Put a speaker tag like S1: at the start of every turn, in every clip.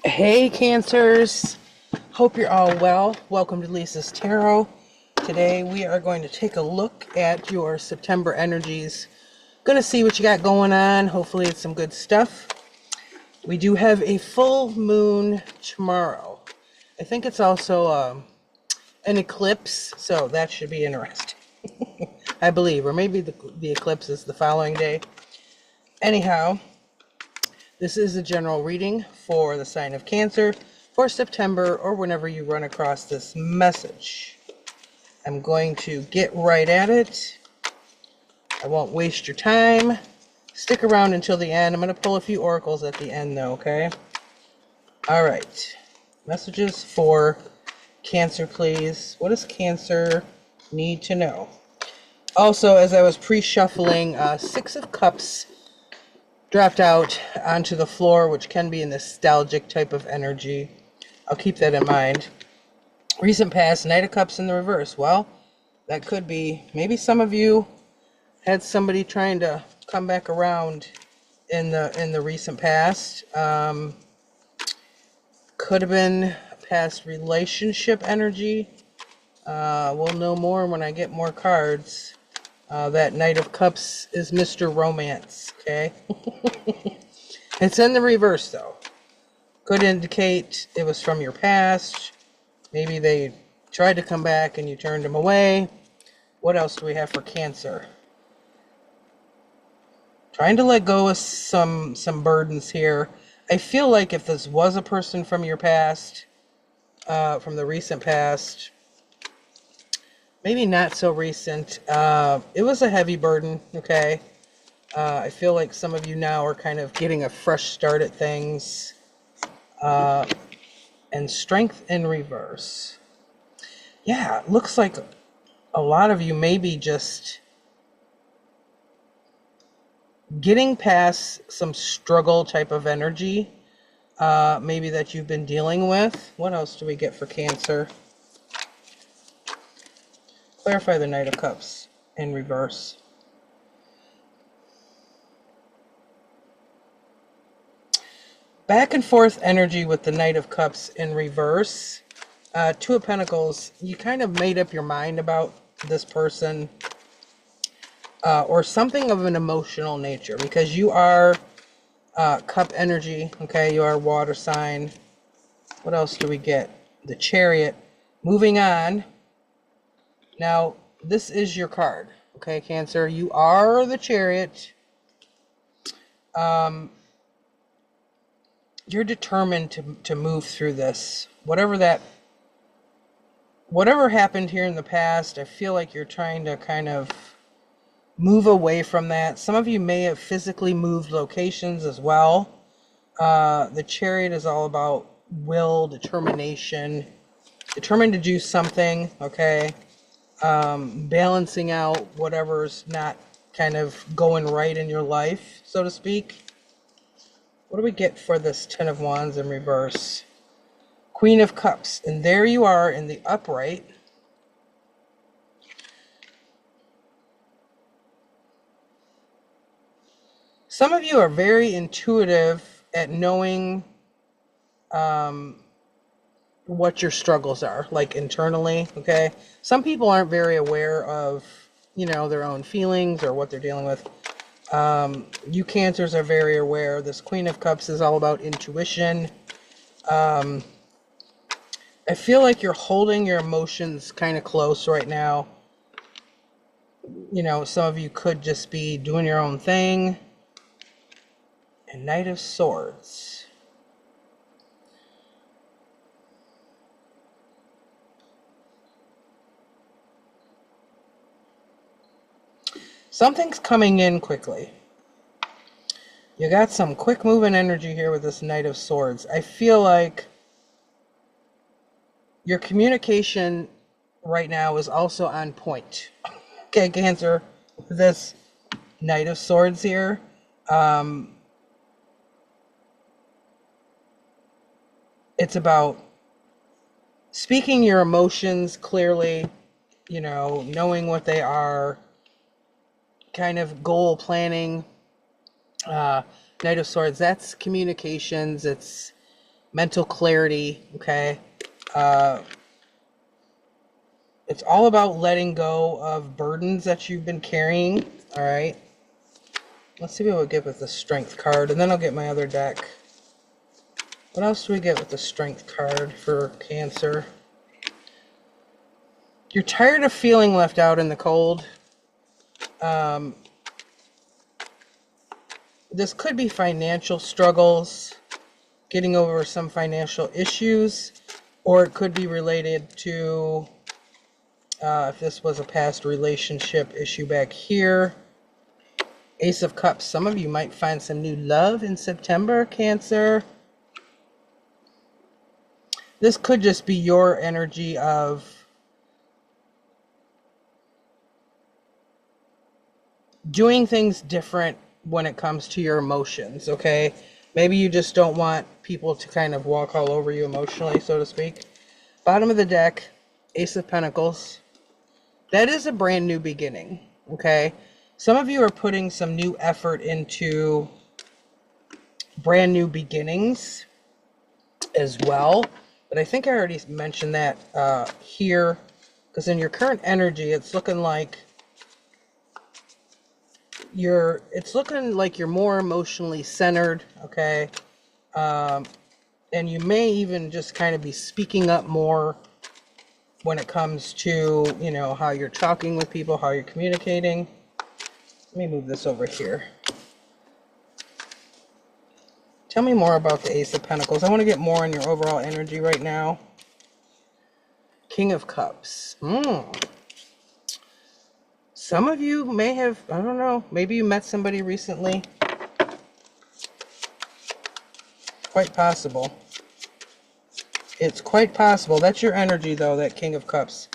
S1: Hey Cancers, hope you're all well. Welcome to Lisa's Tarot. Today we are going to take a look at your September energies. Gonna see what you got going on. Hopefully it's some good stuff. We do have a full moon tomorrow. I think it's also an eclipse, so that should be interesting. I believe, or maybe the eclipse is the following day. Anyhow, this is a general reading for the sign of Cancer for September or whenever you run across this message. I'm going to get right at it. I won't waste your time. Stick around until the end. I'm going to pull a few oracles at the end though, okay? Alright. Messages for Cancer, please. What does Cancer need to know? Also, as I was pre-shuffling, Six of Cups dropped out onto the floor, which can be a nostalgic type of energy. I'll keep that in mind. Recent past, Knight of Cups in the reverse. Well, that could be, maybe some of you had somebody trying to come back around in the recent past. Could have been past relationship energy. We'll know more when I get more cards. That Knight of Cups is Mr. Romance, okay? It's in the reverse, though. Could indicate it was from your past. Maybe they tried to come back and you turned them away. What else do we have for Cancer? Trying to let go of some burdens here. I feel like if this was a person from your past, from the recent past, maybe not so recent. It was a heavy burden, okay? I feel like some of you now are kind of getting a fresh start at things. And Strength in reverse. Yeah, it looks like a lot of you may be just getting past some struggle type of energy, maybe that you've been dealing with. What else do we get for Cancer? Clarify the Knight of Cups in reverse. Back and forth energy with the Knight of Cups in reverse. Two of Pentacles, you kind of made up your mind about this person. Or something of an emotional nature. Because you are cup energy, okay? You are water sign. What else do we get? The Chariot. Moving on. Now, this is your card, okay, Cancer? You are the Chariot. You're determined to move through this. Whatever happened here in the past, I feel like you're trying to kind of move away from that. Some of you may have physically moved locations as well. The Chariot is all about will, determination, determined to do something, okay? Balancing out whatever's not kind of going right in your life, so to speak. What do we get for this Ten of Wands in reverse? Queen of Cups. And there you are in the upright. Some of you are very intuitive at knowing what your struggles are, like internally, okay? Some people aren't very aware of, their own feelings or what they're dealing with. You Cancers are very aware. This Queen of Cups is all about intuition. I feel like you're holding your emotions kind of close right now. Some of you could just be doing your own thing. And Knight of Swords. Something's coming in quickly. You got some quick moving energy here with this Knight of Swords. I feel like your communication right now is also on point. Okay, Cancer, with this Knight of Swords here. It's about speaking your emotions clearly, knowing what they are, kind of goal planning. Knight of Swords, that's communications. It's mental clarity, okay? It's all about letting go of burdens that you've been carrying, all right? Let's see what we'll get with the Strength card, and then I'll get my other deck. What else do we get with the Strength card for Cancer? You're tired of feeling left out in the cold. This could be financial struggles, getting over some financial issues, or it could be related to, if this was a past relationship issue back here. Ace of Cups. Some of you might find some new love in September, Cancer. This could just be your energy of doing things different when it comes to your emotions, okay? Maybe you just don't want people to kind of walk all over you emotionally, so to speak. Bottom of the deck, Ace of Pentacles. That is a brand new beginning, okay? Some of you are putting some new effort into brand new beginnings as well. But I think I already mentioned that here. Because in your current energy, it's looking like you're more emotionally centered, okay? And you may even just kind of be speaking up more when it comes to, you know, how you're talking with people, how you're communicating. Let me move this over here. Tell me more about the Ace of Pentacles. I want to get more on your overall energy right now. King of Cups. Some of you may have, I don't know, maybe you met somebody recently. Quite possible. It's quite possible. That's your energy, though, that King of Cups.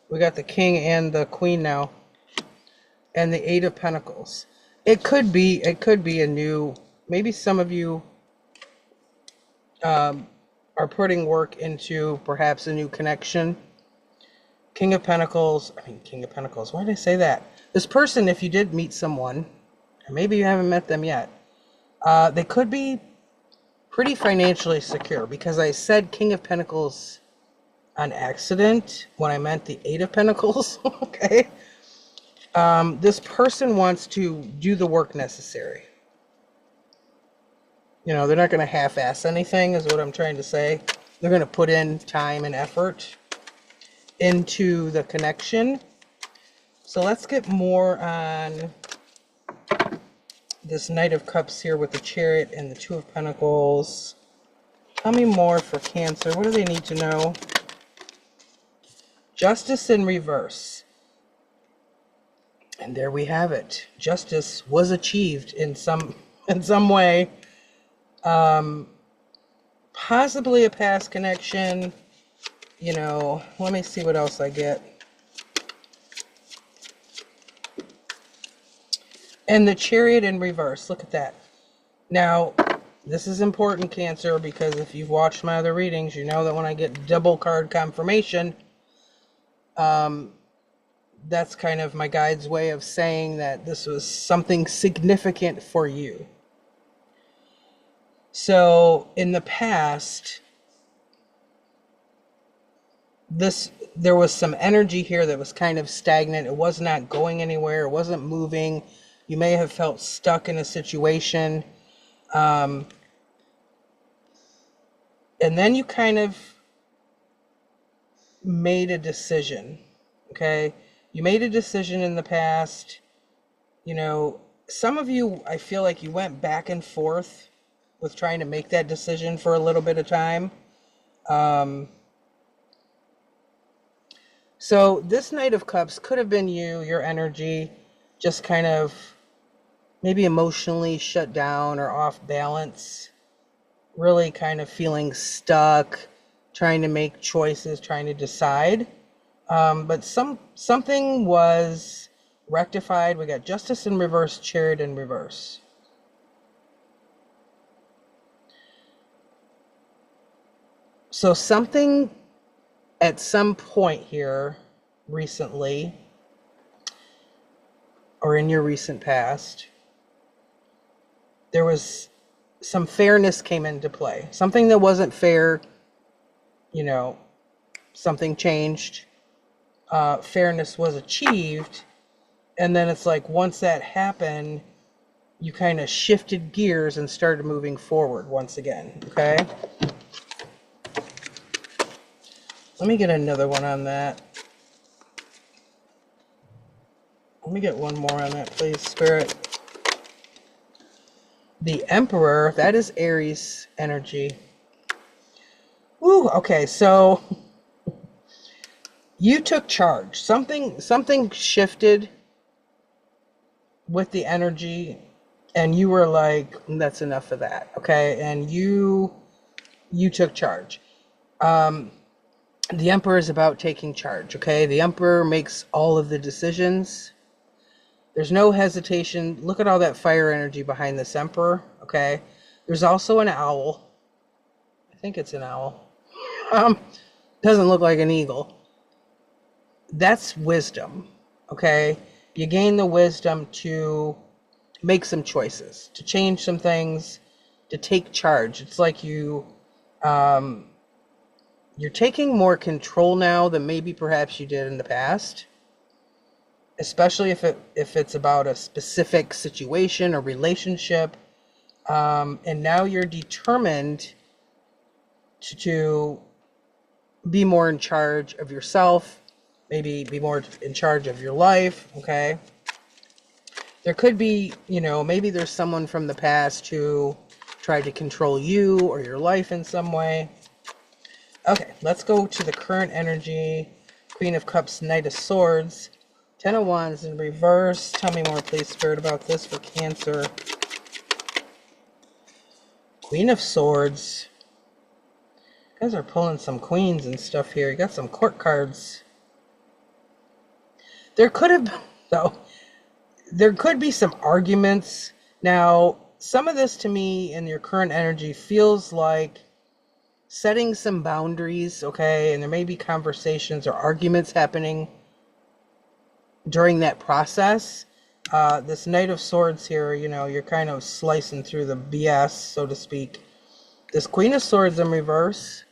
S1: We got the King and the Queen now. And the Eight of Pentacles. It could be a new, maybe some of you are putting work into perhaps a new connection. King of Pentacles, why did I say that? This person, if you did meet someone, or maybe you haven't met them yet, they could be pretty financially secure, because I said King of Pentacles on accident when I meant the Eight of Pentacles, okay? This person wants to do the work necessary. You know, they're not going to half-ass anything, is what I'm trying to say. They're going to put in time and effort into the connection. So let's get more on this Knight of Cups here with the Chariot and the Two of Pentacles. Tell me more for Cancer. What do they need to know? Justice in reverse. And there we have it. Justice was achieved in some way. Possibly a past connection. You know, let me see what else I get. And the Chariot in reverse. Look at that. Now, this is important, Cancer, because if you've watched my other readings, you know that when I get double card confirmation, that's kind of my guide's way of saying that this was something significant for you. So, in the past, there was some energy here that was kind of stagnant. It was not going anywhere. It wasn't moving. You may have felt stuck in a situation. And then you kind of made a decision, okay? You made a decision in the past. You know, some of you, I feel like you went back and forth with trying to make that decision for a little bit of time. So this Knight of Cups could have been you, your energy, just kind of maybe emotionally shut down or off balance, really kind of feeling stuck, trying to make choices, trying to decide. But something was rectified. We got Justice in reverse, Chariot in reverse. So something at some point here recently, or in your recent past, there was some fairness came into play. Something that wasn't fair, you know, something changed. Fairness was achieved. And then it's like once that happened, you kind of shifted gears and started moving forward once again. Okay? Let me get another one on that. Let me get one more on that, please, Spirit. The Emperor, that is Aries energy. Woo, okay, so you took charge. Something shifted with the energy, and you were like, that's enough of that, okay? And you took charge. The Emperor is about taking charge, okay? The Emperor makes all of the decisions. There's no hesitation. Look at all that fire energy behind this Emperor, okay? There's also an owl. I think it's an owl. Doesn't look like an eagle. That's wisdom, okay? You gain the wisdom to make some choices, to change some things, to take charge. It's like you're taking more control now than maybe perhaps you did in the past, especially if it's about a specific situation or relationship. And now you're determined to be more in charge of yourself, maybe be more in charge of your life, okay? There could be, maybe there's someone from the past who tried to control you or your life in some way. Okay, let's go to the current energy. Queen of Cups, Knight of Swords, Ten of Wands in reverse. Tell me more, please, Spirit, about this for Cancer. Queen of Swords. You guys are pulling some queens and stuff here. You got some court cards. There could have, though, there could be some arguments. Now, some of this to me in your current energy feels like setting some boundaries, okay? And there may be conversations or arguments happening during that process. This Knight of Swords here, you're kind of slicing through the BS, so to speak. This Queen of Swords in reverse,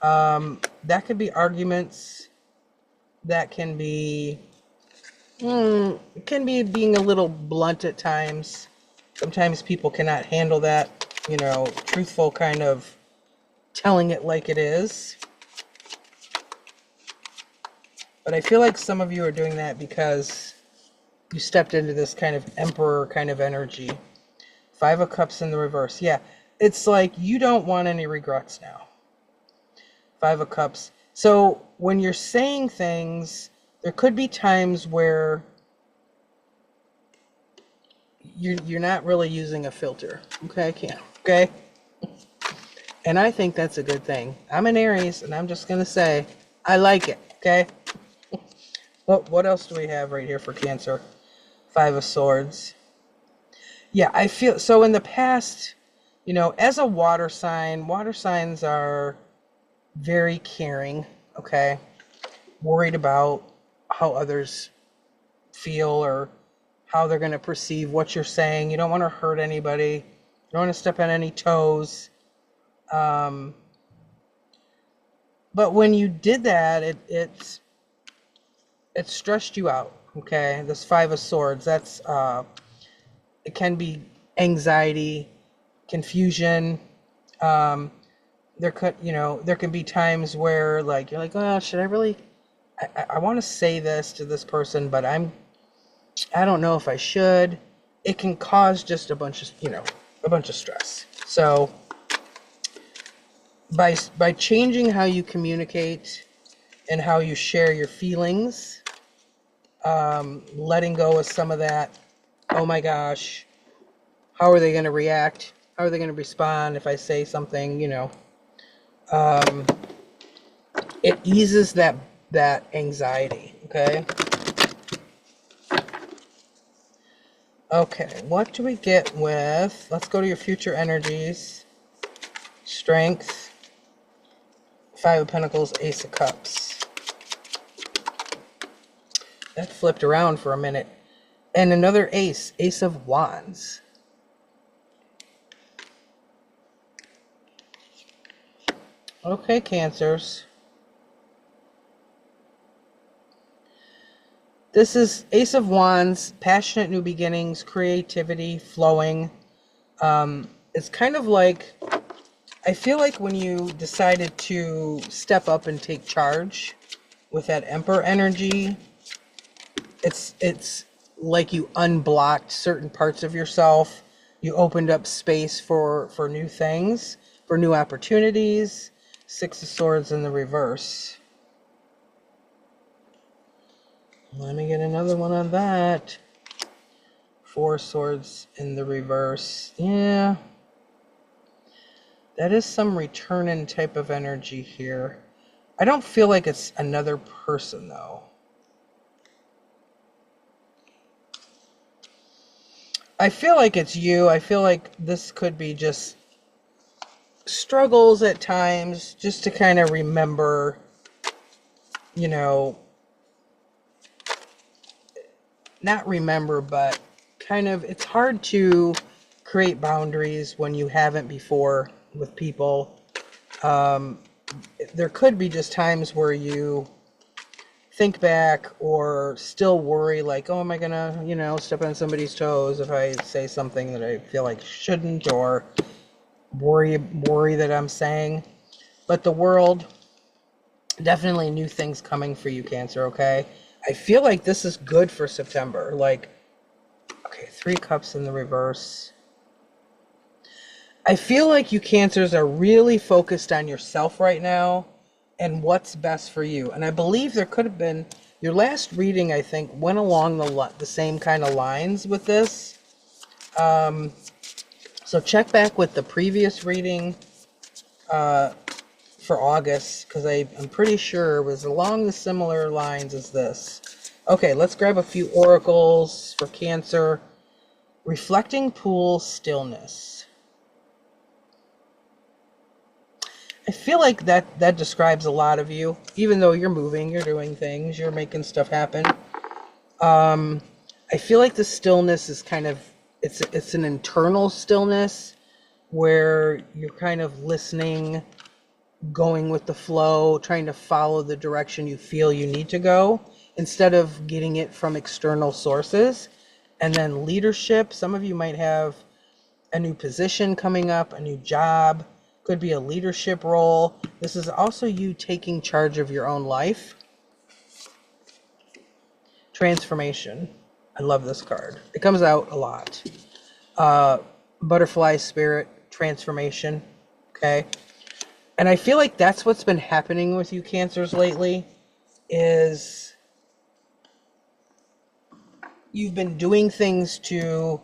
S1: that could be arguments. That can be, being a little blunt at times. Sometimes people cannot handle that, truthful kind of telling it like it is. But I feel like some of you are doing that because you stepped into this kind of Emperor kind of energy. Five of Cups in the reverse. Yeah, it's like you don't want any regrets now. Five of Cups. So when you're saying things, there could be times where you're not really using a filter. Okay, I can't. Okay? And I think that's a good thing. I'm an Aries, and I'm just going to say, I like it. Okay? What else do we have right here for Cancer? Five of Swords. Yeah, I feel, so in the past, as a water signs are very caring, okay? Worried about how others feel or how they're going to perceive what you're saying. You don't want to hurt anybody. You don't want to step on any toes. But when you did that, it stressed you out, okay? This Five of Swords, that's, it can be anxiety, confusion. There can be times where, like, you're like, oh, should I really, I want to say this to this person, but I don't know if I should. It can cause just a bunch of stress. So by changing how you communicate and how you share your feelings, letting go of some of that, oh my gosh, how are they going to react? How are they going to respond if I say something, it eases that anxiety, okay? Okay, what do we get with, let's go to your future energies. Strength, Five of Pentacles, Ace of Cups. That flipped around for a minute. And another ace, Ace of Wands. Okay, Cancers. This is Ace of Wands, passionate new beginnings, creativity, flowing. It's kind of like, I feel like when you decided to step up and take charge with that Emperor energy, it's like you unblocked certain parts of yourself. You opened up space for new things, for new opportunities. Six of Swords in the reverse. Let me get another one on that. Four Swords in the reverse. Yeah. That is some returning type of energy here. I don't feel like it's another person, though. I feel like it's you. I feel like this could be just struggles at times, just to kind of remember, you know, not remember, but kind of, it's hard to create boundaries when you haven't before with people. There could be just times where you think back or still worry, like, oh, am I gonna, you know, step on somebody's toes if I say something that I feel like shouldn't, or worry that I'm saying. But the world, definitely new things coming for you, Cancer, okay? I feel like this is good for September. Like, okay, Three Cups in the reverse. I feel like you Cancers are really focused on yourself right now and what's best for you. And I believe there could have been, your last reading, I think, went along the same kind of lines with this. So check back with the previous reading for August, because I'm pretty sure it was along the similar lines as this. Okay, let's grab a few oracles for Cancer. Reflecting pool, stillness. I feel like that describes a lot of you. Even though you're moving, you're doing things, you're making stuff happen. I feel like the stillness is kind of, it's an internal stillness where you're kind of listening, going with the flow, trying to follow the direction you feel you need to go, instead of getting it from external sources. And then leadership, some of you might have a new position coming up, a new job, could be a leadership role. This is also you taking charge of your own life. Transformation. I love this card. It comes out a lot. Butterfly spirit, transformation. Okay. And I feel like that's what's been happening with you Cancers lately, is you've been doing things to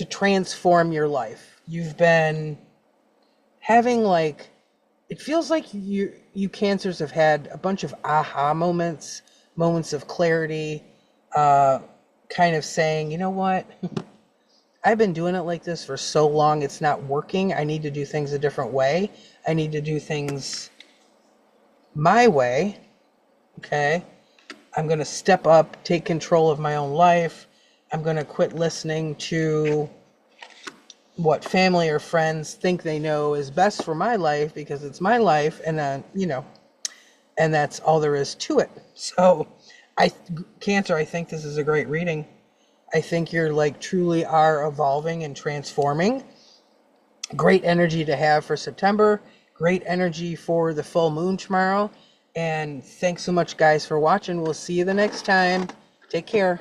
S1: transform your life. You've been having, like, it feels like you Cancers have had a bunch of aha moments of clarity, kind of saying, you know what, I've been doing it like this for so long, it's not working. I need to do things a different way. I need to do things my way. Okay? I'm going to step up, take control of my own life. I'm going to quit listening to what family or friends think they know is best for my life, because it's my life, and then, you know, and that's all there is to it. So, Cancer, I think this is a great reading. I think you're, like, truly are evolving and transforming. Great energy to have for September. Great energy for the full moon tomorrow. And thanks so much, guys, for watching. We'll see you the next time. Take care.